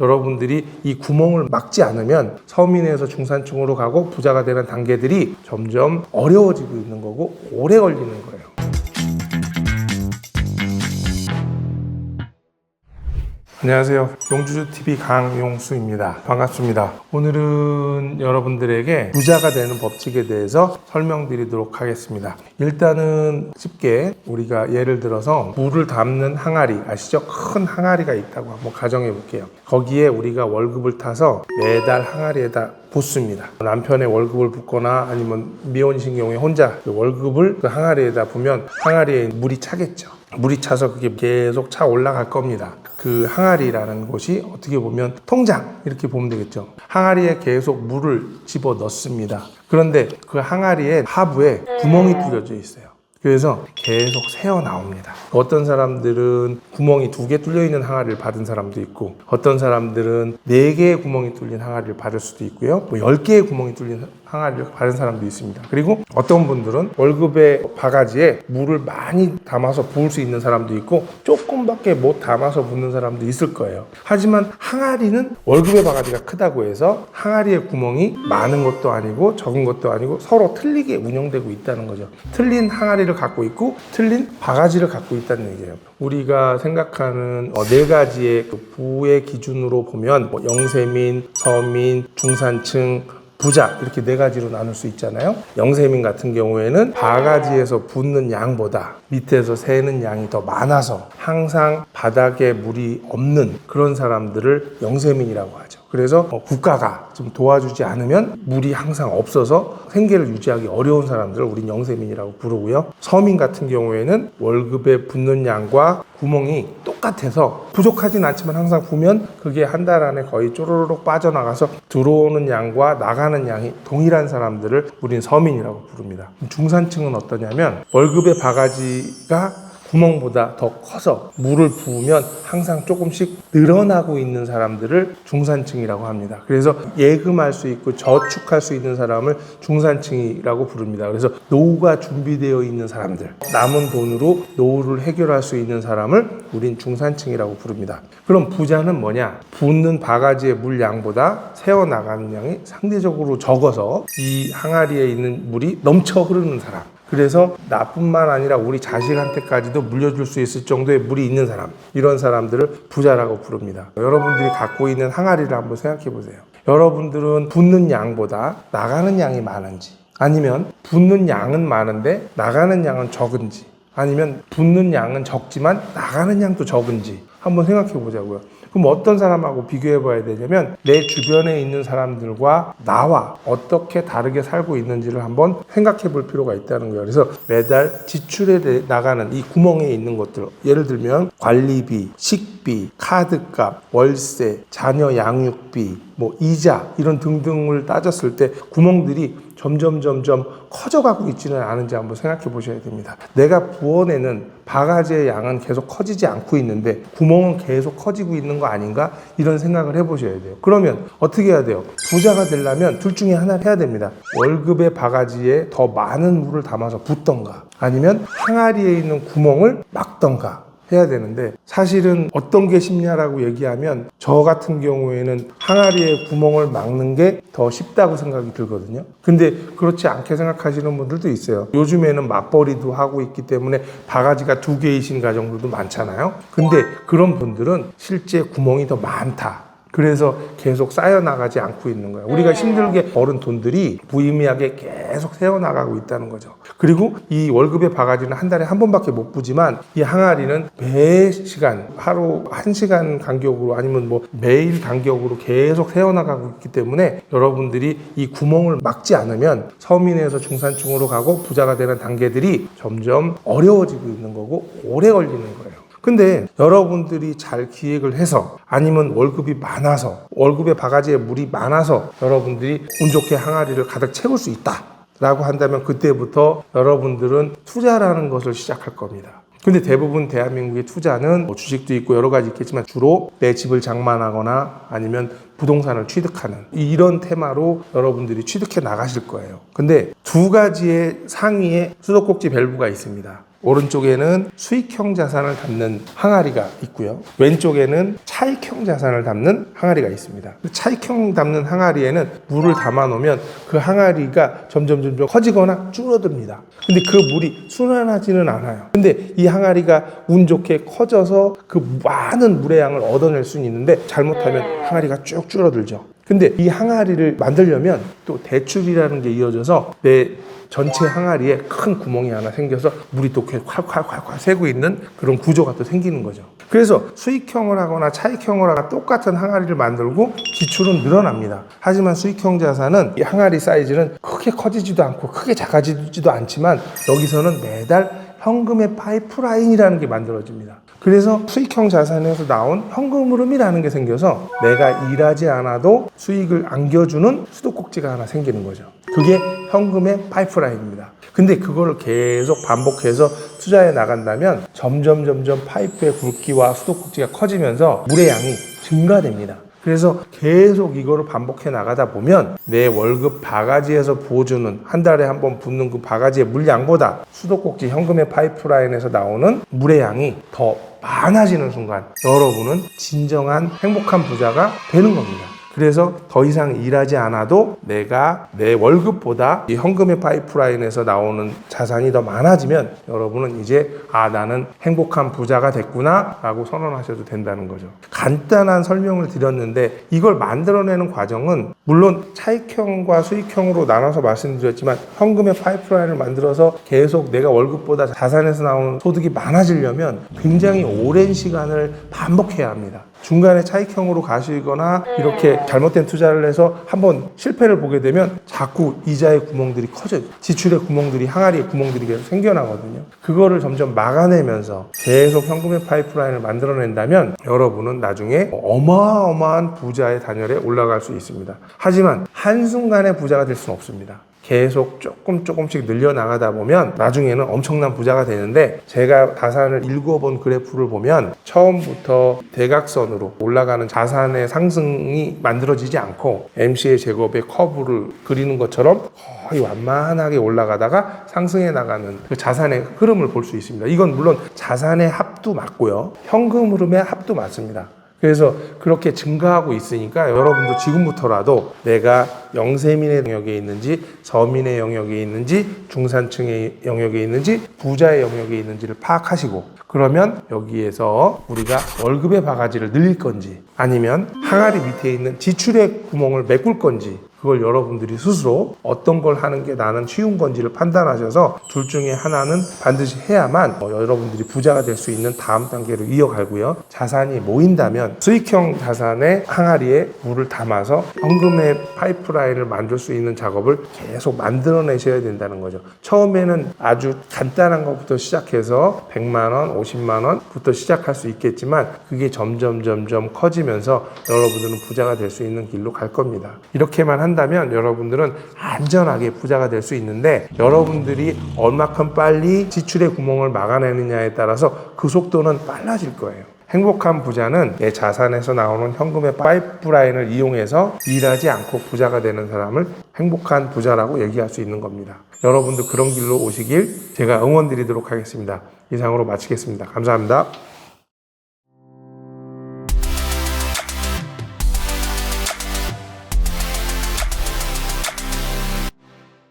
여러분들이 이 구멍을 막지 않으면 서민에서 중산층으로 가고 부자가 되는 단계들이 점점 어려워지고 있는 거고 오래 걸리는 거예요. 안녕하세요. 용주주TV 강용수입니다. 반갑습니다. 오늘은 여러분들에게 부자가 되는 법칙에 대해서 설명드리도록 하겠습니다. 일단은 쉽게 우리가 예를 들어서 물을 담는 항아리 아시죠? 큰 항아리가 있다고 한번 가정해 볼게요. 거기에 우리가 월급을 타서 매달 항아리에다 붓습니다. 남편의 월급을 붓거나 아니면 미혼이신 경우에 혼자 그 월급을 그 항아리에다 부면 항아리에 물이 차겠죠. 물이 차서 그게 계속 차 올라갈 겁니다. 그 항아리라는 곳이 어떻게 보면 통장 이렇게 보면 되겠죠. 항아리에 계속 물을 집어 넣습니다. 그런데 그 항아리의 하부에 구멍이 뚫려져 있어요. 그래서 계속 새어 나옵니다. 어떤 사람들은 구멍이 2개 뚫려 있는 항아리를 받은 사람도 있고, 어떤 사람들은 4개의 구멍이 뚫린 항아리를 받을 수도 있고요, 10개의 구멍이 뚫린 항아리를 받은 사람도 있습니다. 그리고 어떤 분들은 월급의 바가지에 물을 많이 담아서 부을 수 있는 사람도 있고, 조금밖에 못 담아서 붓는 사람도 있을 거예요. 하지만 항아리는 월급의 바가지가 크다고 해서 항아리의 구멍이 많은 것도 아니고 적은 것도 아니고 서로 틀리게 운영되고 있다는 거죠. 틀린 항아리를 갖고 있고 틀린 바가지를 갖고 있다는 얘기예요. 우리가 생각하는 4가지의 그 부의 기준으로 보면 영세민, 서민, 중산층, 부자 이렇게 4가지로 나눌 수 있잖아요. 영세민 같은 경우에는 바가지에서 붓는 양보다 밑에서 새는 양이 더 많아서 항상 바닥에 물이 없는 그런 사람들을 영세민이라고 하죠. 그래서 국가가 좀 도와주지 않으면 물이 항상 없어서 생계를 유지하기 어려운 사람들을 우린 영세민이라고 부르고요. 서민 같은 경우에는 월급에 붓는 양과 구멍이 똑같아서 부족하진 않지만 항상 부면 그게 한 달 안에 거의 쪼르륵 빠져나가서 들어오는 양과 나가는 양이 동일한 사람들을 우린 서민이라고 부릅니다. 중산층은 어떠냐면 월급의 바가지가 구멍보다 더 커서 물을 부으면 항상 조금씩 늘어나고 있는 사람들을 중산층이라고 합니다. 그래서 예금할 수 있고 저축할 수 있는 사람을 중산층이라고 부릅니다. 그래서 노후가 준비되어 있는 사람들, 남은 돈으로 노후를 해결할 수 있는 사람을 우린 중산층이라고 부릅니다. 그럼 부자는 뭐냐? 붓는 바가지의 물 양보다 새어나가는 양이 상대적으로 적어서 이 항아리에 있는 물이 넘쳐 흐르는 사람, 그래서 나뿐만 아니라 우리 자식한테까지도 물려줄 수 있을 정도의 물이 있는 사람, 이런 사람들을 부자라고 부릅니다. 여러분들이 갖고 있는 항아리를 한번 생각해 보세요. 여러분들은 붓는 양보다 나가는 양이 많은지, 아니면 붓는 양은 많은데 나가는 양은 적은지, 아니면 붓는 양은 적지만 나가는 양도 적은지 한번 생각해 보자고요. 그럼 어떤 사람하고 비교해 봐야 되냐면 내 주변에 있는 사람들과 나와 어떻게 다르게 살고 있는지를 한번 생각해 볼 필요가 있다는 거예요. 그래서 매달 지출에 나가는 이 구멍에 있는 것들, 예를 들면 관리비, 식비, 카드값, 월세, 자녀 양육비, 이자 이런 등등을 따졌을 때 구멍들이 점점 커져가고 있지는 않은지 한번 생각해 보셔야 됩니다. 내가 부어내는 바가지의 양은 계속 커지지 않고 있는데 구멍은 계속 커지고 있는 거 아닌가? 이런 생각을 해보셔야 돼요. 그러면 어떻게 해야 돼요? 부자가 되려면 둘 중에 하나를 해야 됩니다. 월급의 바가지에 더 많은 물을 담아서 붓던가, 아니면 항아리에 있는 구멍을 막던가 해야 되는데, 사실은 어떤 게 쉽냐라고 얘기하면 저 같은 경우에는 항아리에 구멍을 막는 게 더 쉽다고 생각이 들거든요. 근데 그렇지 않게 생각하시는 분들도 있어요. 요즘에는 맞벌이도 하고 있기 때문에 바가지가 2개이신 가정들도 많잖아요. 근데 그런 분들은 실제 구멍이 더 많다, 그래서 계속 쌓여나가지 않고 있는 거예요. 우리가 힘들게 벌은 돈들이 무의미하게 계속 새어나가고 있다는 거죠. 그리고 이 월급의 바가지는 한 달에 한 번밖에 못 부지만 이 항아리는 매 시간, 하루 1시간 간격으로 아니면 매일 간격으로 계속 새어나가고 있기 때문에 여러분들이 이 구멍을 막지 않으면 서민에서 중산층으로 가고 부자가 되는 단계들이 점점 어려워지고 있는 거고 오래 걸리는 거예요. 근데 여러분들이 잘 기획을 해서, 아니면 월급이 많아서, 월급의 바가지에 물이 많아서 여러분들이 운 좋게 항아리를 가득 채울 수 있다 라고 한다면 그때부터 여러분들은 투자라는 것을 시작할 겁니다. 근데 대부분 대한민국의 투자는 주식도 있고 여러 가지 있겠지만 주로 내 집을 장만하거나 아니면 부동산을 취득하는 이런 테마로 여러분들이 취득해 나가실 거예요. 근데 2가지의 상위에 수도꼭지 밸브가 있습니다. 오른쪽에는 수익형 자산을 담는 항아리가 있고요. 왼쪽에는 차익형 자산을 담는 항아리가 있습니다. 차익형 담는 항아리에는 물을 담아 놓으면 그 항아리가 점점 커지거나 줄어듭니다. 근데 그 물이 순환하지는 않아요. 근데 이 항아리가 운 좋게 커져서 그 많은 물의 양을 얻어낼 수는 있는데 잘못하면 항아리가 쭉 줄어들죠. 근데 이 항아리를 만들려면 또 대출이라는 게 이어져서 내 전체 항아리에 큰 구멍이 하나 생겨서 물이 또 콸콸콸콸 새고 있는 그런 구조가 또 생기는 거죠. 그래서 수익형을 하거나 차익형을 하거나 똑같은 항아리를 만들고 지출은 늘어납니다. 하지만 수익형 자산은 이 항아리 사이즈는 크게 커지지도 않고 크게 작아지지도 않지만 여기서는 매달 현금의 파이프라인이라는 게 만들어집니다. 그래서 수익형 자산에서 나온 현금 흐름이라는 게 생겨서 내가 일하지 않아도 수익을 안겨주는 수도꼭지가 하나 생기는 거죠. 그게 현금의 파이프라인입니다. 근데 그거를 계속 반복해서 투자해 나간다면 점점 파이프의 굵기와 수도꼭지가 커지면서 물의 양이 증가됩니다. 그래서 계속 이거를 반복해 나가다 보면 내 월급 바가지에서 보여주는 한 달에 한 번 붓는 그 바가지의 물량보다 수도꼭지 현금의 파이프라인에서 나오는 물의 양이 더 많아지는 순간 여러분은 진정한 행복한 부자가 되는 겁니다. 그래서 더 이상 일하지 않아도 내가 내 월급보다 이 현금의 파이프라인에서 나오는 자산이 더 많아지면 여러분은 이제 나는 행복한 부자가 됐구나 라고 선언하셔도 된다는 거죠. 간단한 설명을 드렸는데 이걸 만들어내는 과정은 물론 차익형과 수익형으로 나눠서 말씀드렸지만 현금의 파이프라인을 만들어서 계속 내가 월급보다 자산에서 나오는 소득이 많아지려면 굉장히 오랜 시간을 반복해야 합니다. 중간에 차익형으로 가시거나 이렇게 잘못된 투자를 해서 한번 실패를 보게 되면 자꾸 이자의 구멍들이 커져요. 지출의 구멍들이, 항아리의 구멍들이 계속 생겨나거든요. 그거를 점점 막아내면서 계속 현금의 파이프라인을 만들어낸다면 여러분은 나중에 어마어마한 부자의 단열에 올라갈 수 있습니다. 하지만 한순간에 부자가 될 수는 없습니다. 계속 조금씩 늘려나가다 보면 나중에는 엄청난 부자가 되는데 제가 자산을 읽어본 그래프를 보면 처음부터 대각선으로 올라가는 자산의 상승이 만들어지지 않고 MC의 제곱의 커브를 그리는 것처럼 거의 완만하게 올라가다가 상승해 나가는 그 자산의 흐름을 볼 수 있습니다. 이건 물론 자산의 합도 맞고요. 현금 흐름의 합도 맞습니다. 그래서 그렇게 증가하고 있으니까 여러분도 지금부터라도 내가 영세민의 영역에 있는지 서민의 영역에 있는지 중산층의 영역에 있는지 부자의 영역에 있는지를 파악하시고 그러면 여기에서 우리가 월급의 바가지를 늘릴 건지 아니면 항아리 밑에 있는 지출의 구멍을 메꿀 건지 그걸 여러분들이 스스로 어떤 걸 하는 게 나는 쉬운 건지를 판단하셔서 둘 중에 하나는 반드시 해야만 여러분들이 부자가 될 수 있는 다음 단계로 이어가고요. 자산이 모인다면 수익형 자산의 항아리에 물을 담아서 현금의 파이프라인을 만들 수 있는 작업을 계속 만들어내셔야 된다는 거죠. 처음에는 아주 간단한 것부터 시작해서 100만 원, 50만 원부터 시작할 수 있겠지만 그게 점점 커지면서 여러분들은 부자가 될 수 있는 길로 갈 겁니다. 이렇게만 한다면 여러분들은 안전하게 부자가 될 수 있는데 여러분들이 얼마큼 빨리 지출의 구멍을 막아내느냐에 따라서 그 속도는 빨라질 거예요. 행복한 부자는 내 자산에서 나오는 현금의 파이프라인을 이용해서 일하지 않고 부자가 되는 사람을 행복한 부자라고 얘기할 수 있는 겁니다. 여러분도 그런 길로 오시길 제가 응원드리도록 하겠습니다. 이상으로 마치겠습니다. 감사합니다.